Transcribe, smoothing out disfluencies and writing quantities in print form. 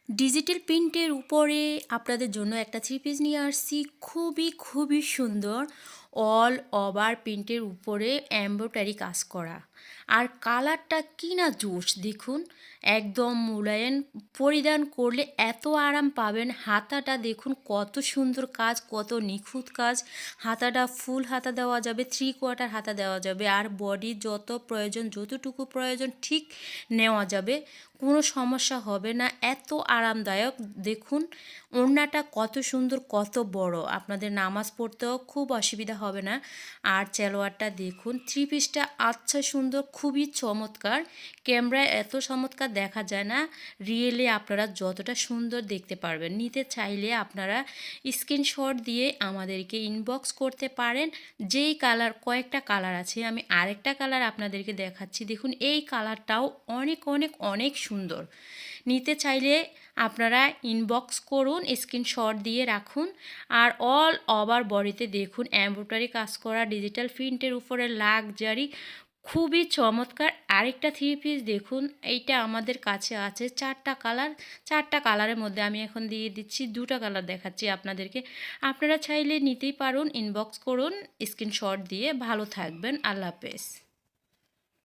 Digital প্রিন্টের উপরে আপনাদের জন্য একটা থ্রি পিস নিয়ে আসছি। খুবই সুন্দর। অল ওভার প্রিন্টের উপরে এমব্রয়ডারি কাজ করা। আর কালারটা কি না জোশ দেখুন। একদম মোলায়েম, পরিধান করলে এত আরাম পাবেন। হাতাটা দেখুন কত সুন্দর কাজ, কত নিখুঁত কাজ। হাতাটা ফুল হাতা দেওয়া যাবে, 3/4 হাতা দেওয়া যাবে। আর বডি যত প্রয়োজন, যতটুকু প্রয়োজন ঠিক নেওয়া যাবে, কোনো সমস্যা হবে না। এত আরামদায়ক দেখুন। ওড়নাটা কত সুন্দর, কত বড়, আপনাদের নামাজ পড়তেও খুব অসুবিধা হবে না। আর সালোয়ারটা দেখুন, থ্রি পিসটা আচ্ছা সুন্দর, খুবই চমৎকার। ক্যামেরায় এত চমৎকার দেখা যায় না, রিয়েলি আপনারা যতটা সুন্দর দেখতে পারবেন। নিতে চাইলে আপনারা স্ক্রিনশট দিয়ে আমাদেরকে ইনবক্স করতে পারেন। যেই কালার, কয়েকটা কালার আছে, আমি আরেকটা কালার আপনাদেরকে দেখাচ্ছি। দেখুন এই কালারটাও অনেক সুন্দর। নিতে চাইলে আপনারা ইনবক্স করুন, স্ক্রিনশট দিয়ে রাখুন। আর অল ওভার বডিতে দেখুন এমব্রয়ডারি কাজ করা, ডিজিটাল প্রিন্টের উপরে লাক্সারি, খুবই চমৎকার। আরেকটা থ্রি পিস দেখুন, এইটা আমাদের কাছে আছে 4টা কালার। 4টা কালারের মধ্যে আমি এখন দিয়ে দিচ্ছি 2টা কালার দেখাচ্ছি আপনাদেরকে। আপনারা চাইলে নিতেই পারুন, ইনবক্স করুন স্ক্রিনশট দিয়ে। ভালো থাকবেন, আল্লাহ হাফেজ।